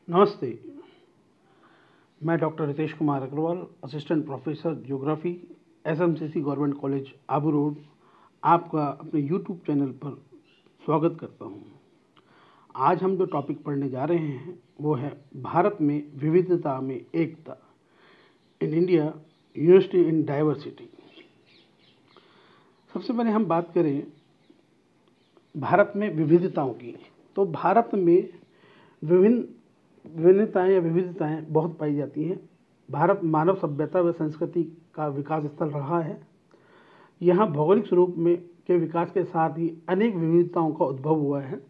नमस्ते। मैं doctor Ritesh Kumar Agrawal, assistant professor geography, SMCC government college Abu road, आपका अपने यूट्यूब चैनल पर स्वागत करता हूं। आज हम जो टॉपिक पढ़ने जा रहे हैं वो है भारत में विविधता में एकता, in India university in diversity. सबसे पहले हम बात करें भारत में विविधताओं की, तो भारत में विभिन्नताएं या विविधताएं बहुत पाई जाती हैं। भारत मानव सभ्यता व संस्कृति का विकास स्थल रहा है। यहाँ भौगोलिक स्वरूप में के विकास के साथ ही अनेक विविधताओं का उद्भव हुआ है,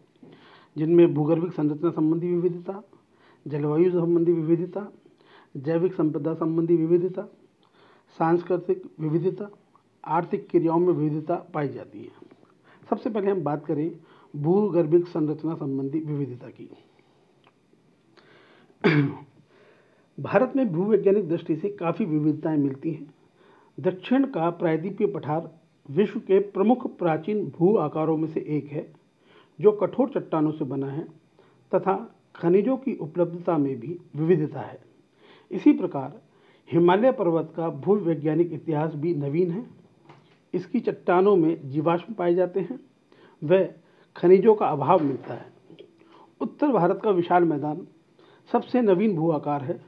जिनमें भूगर्भिक संरचना संबंधी विविधता, जलवायु संबंधी विविधता, जैविक संपदा संबंधी विविधता, सांस्कृतिक विविधता, आर्थिक क्रियाओं में विविधता पाई जाती है। सबसे पहले हम बात करें भूगर्भिक संरचना संबंधी विविधता की। भारत में भूवैज्ञानिक दृष्टि से काफ़ी विविधताएं मिलती हैं। दक्षिण का प्रायद्वीपीय पठार विश्व के प्रमुख प्राचीन भू आकारों में से एक है, जो कठोर चट्टानों से बना है तथा खनिजों की उपलब्धता में भी विविधता है। इसी प्रकार हिमालय पर्वत का भूवैज्ञानिक इतिहास भी नवीन है। इसकी चट्टानों में जीवाश्म पाए जाते हैं, व खनिजों का अभाव मिलता है। उत्तर भारत का विशाल मैदान सबसे नवीन भू आकार है,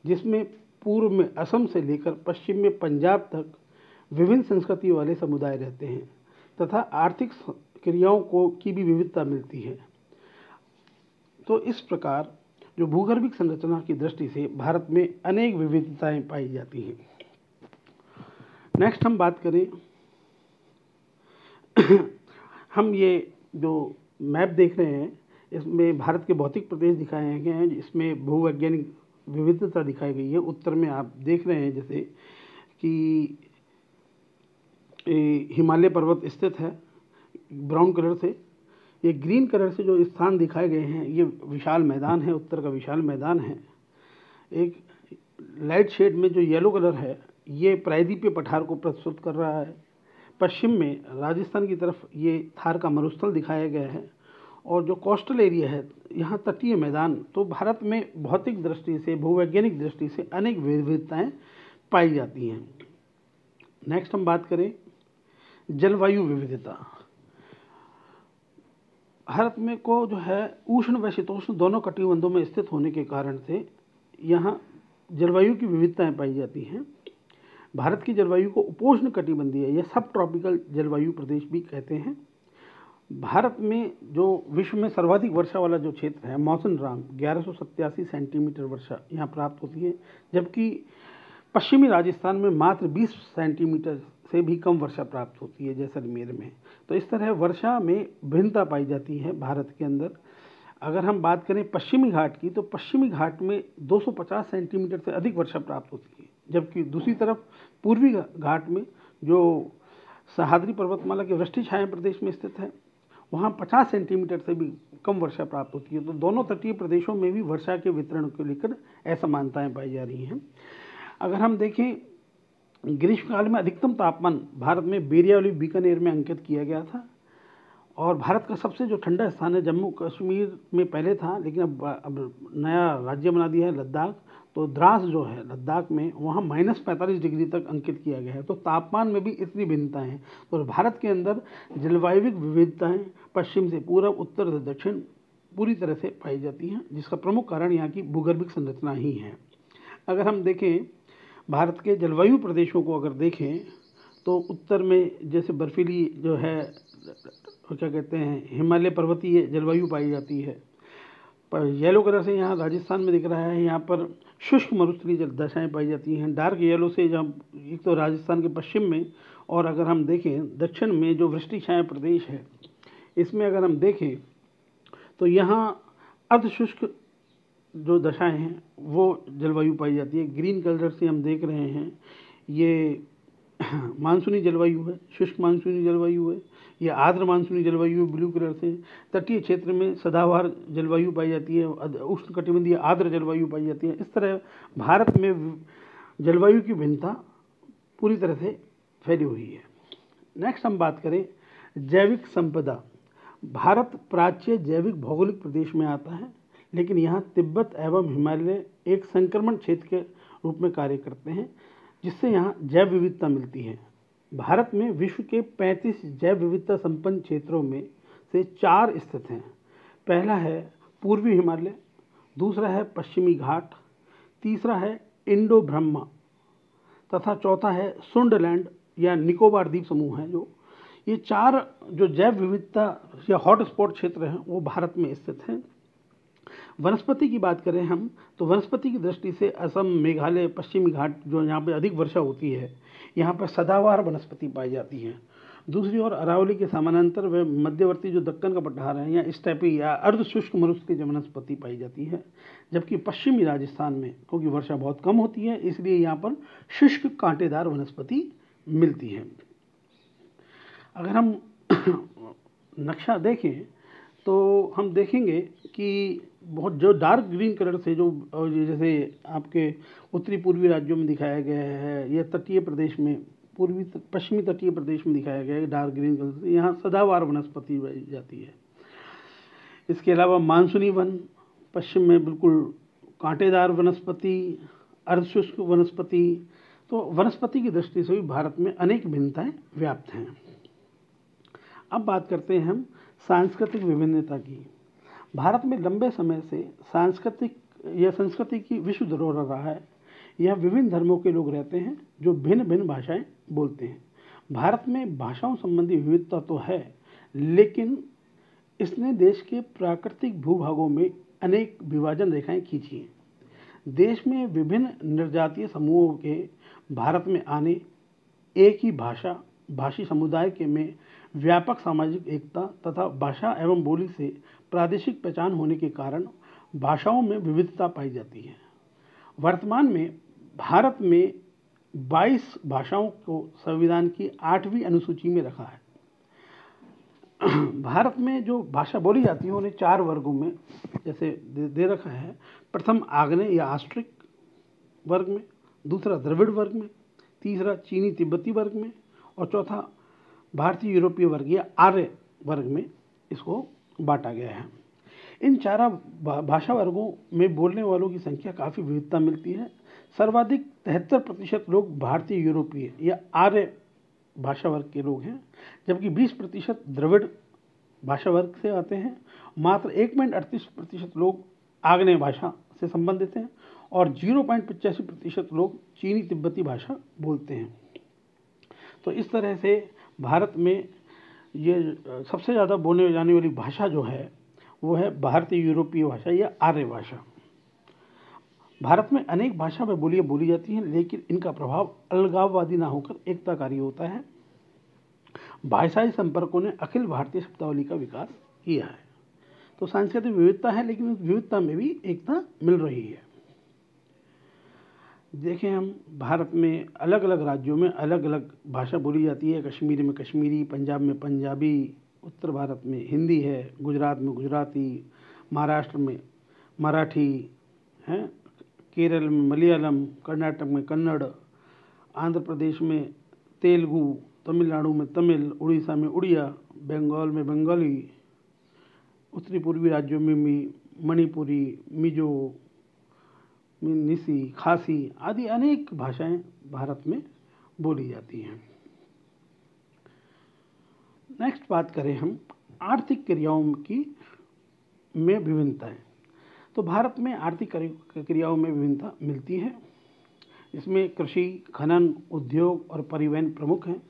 जिसमें पूर्व में असम से लेकर पश्चिम में पंजाब तक विभिन्न संस्कृति वाले समुदाय रहते हैं तथा आर्थिक क्रियाओं की भी विविधता मिलती है। तो इस प्रकार जो भूगर्भिक संरचना की दृष्टि से भारत में अनेक विविधताएं पाई जाती हैं। नेक्स्ट हम बात करें हम ये जो मैप देख रहे हैं, इसमें भारत के भौतिक प्रदेश दिखाए गए हैं, इसमें भूवैज्ञानिक विविधता दिखाई गई है। उत्तर में आप देख रहे हैं जैसे कि हिमालय पर्वत स्थित है ब्राउन कलर से। ये ग्रीन कलर से जो स्थान दिखाए गए हैं, ये विशाल मैदान है, उत्तर का विशाल मैदान है। एक लाइट शेड में जो येलो कलर है, ये प्रायद्वीपीय पठार को प्रस्तुत कर रहा है। पश्चिम में राजस्थान की तरफ ये थार का मरुस्थल दिखाया गया है, और जो कोस्टल एरिया है यहाँ तटीय मैदान। तो भारत में भौतिक दृष्टि से, भूवैज्ञानिक दृष्टि से अनेक विविधताएं पाई जाती हैं। नेक्स्ट हम बात करें जलवायु विविधता। भारत में को जो है उष्ण व शीतोष्ण दोनों कटिबंधों में स्थित होने के कारण से यहाँ जलवायु की विविधताएं पाई जाती हैं। भारत की जलवायु को उपोष्ण कटिबंधीय या सब ट्रॉपिकल जलवायु प्रदेश भी कहते हैं। भारत में जो विश्व में सर्वाधिक वर्षा वाला जो क्षेत्र है मौसनराम, 1187 सेंटीमीटर वर्षा यहाँ प्राप्त होती है, जबकि पश्चिमी राजस्थान में मात्र 20 सेंटीमीटर से भी कम वर्षा प्राप्त होती है, जैसलमेर में। तो इस तरह वर्षा में भिन्नता पाई जाती है भारत के अंदर। अगर हम बात करें पश्चिमी घाट की, तो पश्चिमी घाट में 250 सेंटीमीटर से अधिक वर्षा प्राप्त होती है, जबकि दूसरी तरफ पूर्वी घाट में जो सह्याद्री पर्वतमाला के वृष्टि छाया प्रदेश में स्थित है, वहाँ 50 सेंटीमीटर से भी कम वर्षा प्राप्त होती है। तो दोनों तटीय प्रदेशों में भी वर्षा के वितरण को लेकर असमानताएं पाई जा रही हैं। अगर हम देखें ग्रीष्मकाल में अधिकतम तापमान भारत में बेरियावली बीकानेर में अंकित किया गया था, और भारत का सबसे जो ठंडा स्थान है जम्मू कश्मीर में पहले था, लेकिन अब नया राज्य बना दिया है लद्दाख। तो द्रास जो है लद्दाख में, वहाँ -45 डिग्री तक अंकित किया गया है। तो तापमान में भी इतनी भिन्नताएं हैं। तो भारत के अंदर जलवायु विविधताएं पश्चिम से पूर्व, उत्तर से दक्षिण पूरी तरह से पाई जाती हैं, जिसका प्रमुख कारण यहाँ की भूगर्भिक संरचना ही है। अगर हम देखें भारत के जलवायु प्रदेशों को, अगर देखें तो उत्तर में जैसे बर्फीली जो है क्या कहते हैं हिमालय पर्वतीय जलवायु पाई जाती है। पर येलो कलर से यहाँ राजस्थान में दिख रहा है, यहाँ पर शुष्क मरुस्थलीय दशाएं पाई जाती हैं। डार्क येलो से जब एक तो राजस्थान के पश्चिम में, और अगर हम देखें दक्षिण में जो वृष्टि छाया प्रदेश है, इसमें अगर हम देखें तो यहाँ अर्धशुष्क जो दशाएं हैं वो जलवायु पाई जाती है। ग्रीन कलर से हम देख रहे हैं ये मानसूनी जलवायु है, शुष्क मानसूनी जलवायु है। ये आर्द्र मानसूनी जलवायु है ब्लू कलर से। तटीय क्षेत्र में सदाबहार जलवायु पाई जाती है, उष्ण कटिबंधीय आर्द्र जलवायु पाई जाती है। इस तरह भारत में जलवायु की भिन्नता पूरी तरह से फैली हुई है। नेक्स्ट हम बात करें जैविक संपदा। भारत प्राच्य जैविक भौगोलिक प्रदेश में आता है, लेकिन यहाँ तिब्बत एवं हिमालय एक संक्रमण क्षेत्र के रूप में कार्य करते हैं, जिससे यहाँ जैव विविधता मिलती है। भारत में विश्व के 35 जैव विविधता संपन्न क्षेत्रों में से 4 स्थित हैं। पहला है पूर्वी हिमालय, दूसरा है पश्चिमी घाट, तीसरा है इंडो ब्रह्मा तथा चौथा है सुंडलैंड या निकोबार द्वीप समूह है। जो ये 4 जो जैव विविधता या हॉटस्पॉट क्षेत्र हैं वो भारत में स्थित हैं। वनस्पति की बात करें हम तो वनस्पति की दृष्टि से असम, मेघालय, पश्चिमी घाट जो यहाँ पे अधिक वर्षा होती है, यहाँ पर सदाबहार वनस्पति पाई जाती है। दूसरी ओर अरावली के समानांतर व मध्यवर्ती जो दक्कन का पठार है या स्टेपी या अर्ध शुष्क मरुस्थलीय की जो वनस्पति पाई जाती है, जबकि पश्चिमी राजस्थान में क्योंकि वर्षा बहुत कम होती है इसलिए यहाँ पर शुष्क कांटेदार वनस्पति मिलती है। अगर हम नक्शा देखें तो हम देखेंगे कि बहुत जो डार्क ग्रीन कलर से जो जैसे आपके उत्तरी पूर्वी राज्यों में दिखाया गया है या तटीय प्रदेश में पूर्वी पश्चिमी तटीय प्रदेश में दिखाया गया है डार्क ग्रीन कलर से, यहाँ सदाबहार वनस्पति पाई जाती है। इसके अलावा मानसूनी वन पश्चिम में बिल्कुल कांटेदार वनस्पति, अर्धशुष्क वनस्पति। तो वनस्पति की दृष्टि से भी भारत में अनेक भिन्नताएं व्याप्त हैं। अब बात करते हैं हम सांस्कृतिक विभिन्नता की। भारत में लंबे समय से सांस्कृतिक या संस्कृति की विश्व धरोहर रहा है। यहाँ विभिन्न धर्मों के लोग रहते हैं जो भिन्न भिन्न भाषाएं बोलते हैं। भारत में भाषाओं संबंधी विविधता तो है, लेकिन इसने देश के प्राकृतिक भूभागों में अनेक विभाजन रेखाएं खींची हैं। देश में विभिन्न निर्जातीय समूहों के भारत में आने, एक ही भाषी समुदाय के में व्यापक सामाजिक एकता तथा भाषा एवं बोली से प्रादेशिक पहचान होने के कारण भाषाओं में विविधता पाई जाती है। वर्तमान में भारत में 22 भाषाओं को संविधान की 8वीं अनुसूची में रखा है। भारत में जो भाषा बोली जाती है उन्हें 4 वर्गों में जैसे दे रखा है। प्रथम आग्नेय या आस्ट्रिक वर्ग में, दूसरा द्रविड़ वर्ग में, तीसरा चीनी तिब्बती वर्ग में और चौथा भारतीय यूरोपीय वर्ग या आर्य वर्ग में इसको बांटा गया है। इन 4 भाषा वर्गों में बोलने वालों की संख्या काफ़ी विविधता मिलती है। सर्वाधिक 73% लोग भारतीय यूरोपीय या आर्य भाषा वर्ग के लोग हैं, जबकि 20% द्रविड़ भाषा वर्ग से आते हैं। मात्र 1.38% लोग आग्नेय भाषा से संबंधित हैं और 0.85% लोग चीनी तिब्बती भाषा बोलते हैं। तो इस तरह से भारत में ये सबसे ज़्यादा बोले जाने वाली भाषा जो है वो है भारतीय यूरोपीय भाषा या आर्य भाषा। भारत में अनेक भाषा में बोलियाँ बोली जाती हैं, लेकिन इनका प्रभाव अलगाववादी ना होकर एकताकारी होता है। भाषाई संपर्कों ने अखिल भारतीय शब्दावली का विकास किया है। तो सांस्कृतिक विविधता है, लेकिन उस विविधता में भी एकता मिल रही है। देखें हम भारत में अलग अलग राज्यों में अलग अलग भाषा बोली जाती है। कश्मीर में कश्मीरी, पंजाब में पंजाबी, उत्तर भारत में हिंदी है, गुजरात में गुजराती, महाराष्ट्र में मराठी है, केरल में मलयालम, कर्नाटक में कन्नड़, आंध्र प्रदेश में तेलुगु, तमिलनाडु में तमिल, उड़ीसा में उड़िया, बंगाल में बंगाली, उत्तरी पूर्वी राज्यों में मणिपुरी, मिजो, निसी, खासी आदि अनेक भाषाएं भारत में बोली जाती हैं। नेक्स्ट बात करें हम आर्थिक क्रियाओं की में विभिन्नताएं। तो भारत में आर्थिक क्रियाओं में विभिन्नता मिलती है। इसमें कृषि, खनन, उद्योग और परिवहन प्रमुख हैं।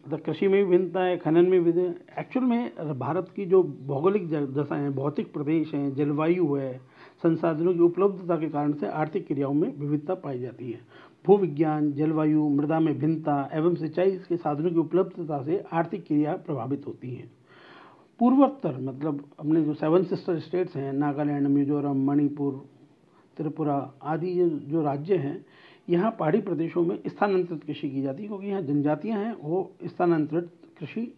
मतलब कृषि में भी भिन्नता है, खनन में भी। एक्चुअल में भारत की जो भौगोलिक दशा है, भौतिक प्रदेश हैं, जलवायु है, संसाधनों की उपलब्धता के कारण से आर्थिक क्रियाओं में विविधता पाई जाती है। भूविज्ञान, जलवायु, मृदा में भिन्नता एवं सिंचाई के साधनों की उपलब्धता से आर्थिक क्रिया प्रभावित होती हैं। पूर्वोत्तर मतलब अपने जो 7 सिस्टर स्टेट्स हैं, नागालैंड, मिजोरम, मणिपुर, त्रिपुरा आदि जो राज्य हैं, यहाँ पहाड़ी प्रदेशों में स्थानांतरित कृषि की जाती है, क्योंकि यहाँ जनजातियाँ हैं वो स्थानांतरित कृषि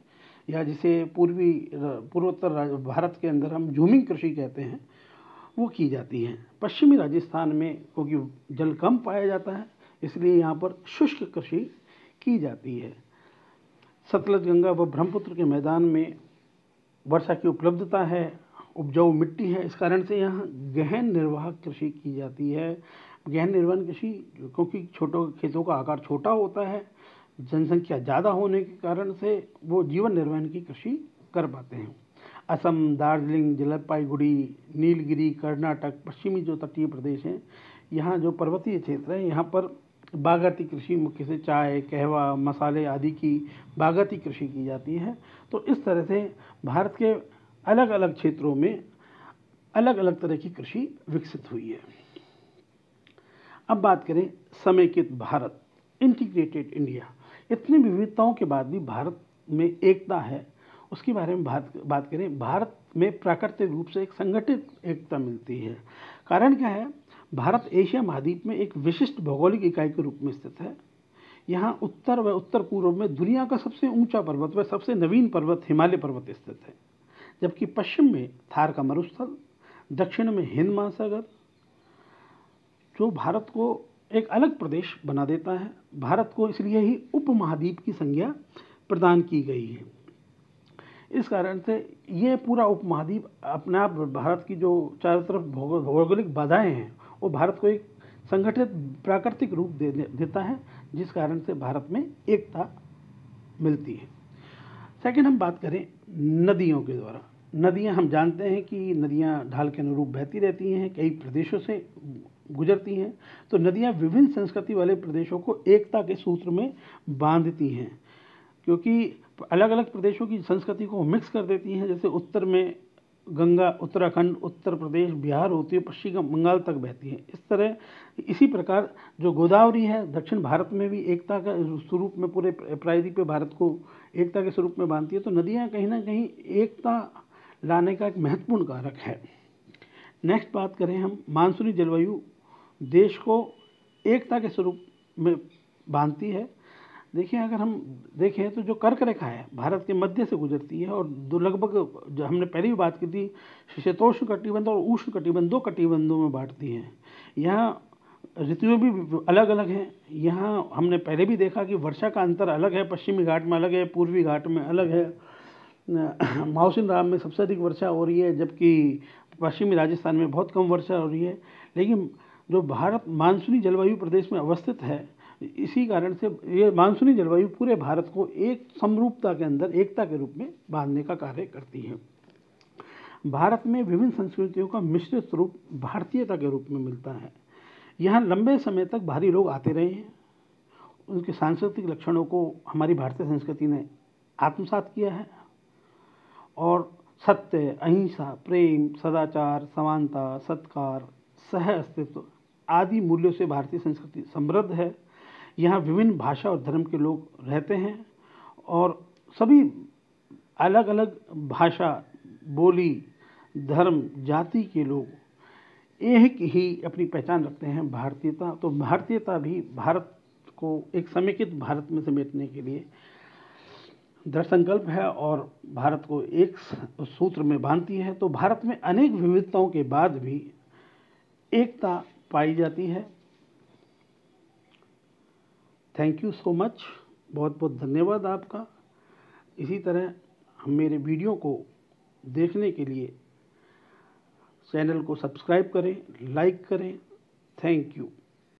या जिसे पूर्वोत्तर भारत के अंदर हम झूमिंग कृषि कहते हैं वो की जाती हैं। पश्चिमी राजस्थान में क्योंकि जल कम पाया जाता है इसलिए यहाँ पर शुष्क कृषि की जाती है। सतलज, गंगा व ब्रह्मपुत्र के मैदान में वर्षा की उपलब्धता है। उपजाऊ मिट्टी है, इस कारण से यहाँ गहन निर्वाह कृषि की जाती है। गहन निर्वाह कृषि क्योंकि छोटो खेतों का आकार छोटा होता है, जनसंख्या ज़्यादा होने के कारण से वो जीवन निर्वाह की कृषि कर पाते हैं। असम, दार्जिलिंग, जलपाईगुड़ी, नीलगिरी, कर्नाटक, पश्चिमी जो तटीय प्रदेश हैं, यहाँ जो पर्वतीय क्षेत्र है, यहाँ पर बागाती कृषि मुख्य से चाय, कहवा, मसाले आदि की बागाती कृषि की जाती है। तो इस तरह से भारत के अलग अलग क्षेत्रों में अलग अलग तरह की कृषि विकसित हुई है। अब बात करें समेकित भारत, इंटीग्रेटेड इंडिया। इतनी विविधताओं के बाद भी भारत में एकता है, उसके बारे में बात करें। भारत में प्राकृतिक रूप से एक संगठित एकता मिलती है। कारण क्या है? भारत एशिया महाद्वीप में एक विशिष्ट भौगोलिक इकाई के रूप में स्थित है। यहाँ उत्तर व उत्तर पूर्व में दुनिया का सबसे ऊंचा पर्वत व सबसे नवीन पर्वत हिमालय पर्वत स्थित है, जबकि पश्चिम में थार का मरुस्थल, दक्षिण में हिंद महासागर, जो भारत को एक अलग प्रदेश बना देता है। भारत को इसलिए ही उपमहाद्वीप की संज्ञा प्रदान की गई है। इस कारण से ये पूरा उपमहाद्वीप अपने आप भारत की जो चारों तरफ भौगोलिक बाधाएं हैं, वो भारत को एक संगठित प्राकृतिक रूप देता है, जिस कारण से भारत में एकता मिलती है। सेकंड, हम बात करें नदियों के द्वारा। नदियां, हम जानते हैं कि नदियां ढाल के अनुरूप बहती रहती हैं, कई प्रदेशों से गुजरती हैं। तो नदियां विभिन्न संस्कृति वाले प्रदेशों को एकता के सूत्र में बांधती हैं, क्योंकि अलग अलग प्रदेशों की संस्कृति को मिक्स कर देती हैं। जैसे उत्तर में गंगा उत्तराखंड, उत्तर प्रदेश, बिहार होती है, पश्चिम बंगाल तक बहती है। इस तरह इसी प्रकार जो गोदावरी है, दक्षिण भारत में भी एकता का स्वरूप में, पूरे प्रायद्वीप पे भारत को एकता के स्वरूप में बांधती है। तो नदियाँ कहीं ना कहीं एकता लाने का एक महत्वपूर्ण कारक है। नेक्स्ट बात करें हम, मानसूनी जलवायु देश को एकता के स्वरूप में बांधती है। देखिए, अगर हम देखें तो जो कर्क रेखा है भारत के मध्य से गुजरती है, और लगभग जो हमने पहले भी बात की थी, शीतोष्ण कटिबंध और उष्ण कटिबंध, दो कटिबंधों में बांटती हैं। यहाँ ऋतुएं भी अलग अलग हैं। यहाँ हमने पहले भी देखा कि वर्षा का अंतर अलग है, पश्चिमी घाट में अलग है, पूर्वी घाट में अलग है। माउसिन राम में सबसे अधिक वर्षा हो रही है, जबकि पश्चिमी राजस्थान में बहुत कम वर्षा हो रही है। लेकिन जो भारत मानसूनी जलवायु प्रदेश में अवस्थित है, इसी कारण से ये मानसूनी जलवायु पूरे भारत को एक समरूपता के अंदर एकता के रूप में बांधने का कार्य करती है। भारत में विभिन्न संस्कृतियों का मिश्रित रूप भारतीयता के रूप में मिलता है। यहाँ लंबे समय तक बाहरी लोग आते रहे हैं, उनके सांस्कृतिक लक्षणों को हमारी भारतीय संस्कृति ने आत्मसात किया है, और सत्य, अहिंसा, प्रेम, सदाचार, समानता, सत्कार, सह अस्तित्व आदि मूल्यों से भारतीय संस्कृति समृद्ध है। यहाँ विभिन्न भाषा और धर्म के लोग रहते हैं, और सभी अलग अलग भाषा, बोली, धर्म, जाति के लोग एक ही अपनी पहचान रखते हैं, भारतीयता। तो भारतीयता भी भारत को एक समेकित भारत में समेटने के लिए दृढ़ संकल्प है, और भारत को एक सूत्र में बांधती है। तो भारत में अनेक विविधताओं के बाद भी एकता पाई जाती है। थैंक यू सो मच, बहुत बहुत धन्यवाद आपका। इसी तरह हम मेरे वीडियो को देखने के लिए चैनल को सब्सक्राइब करें, लाइक करें। Thank you.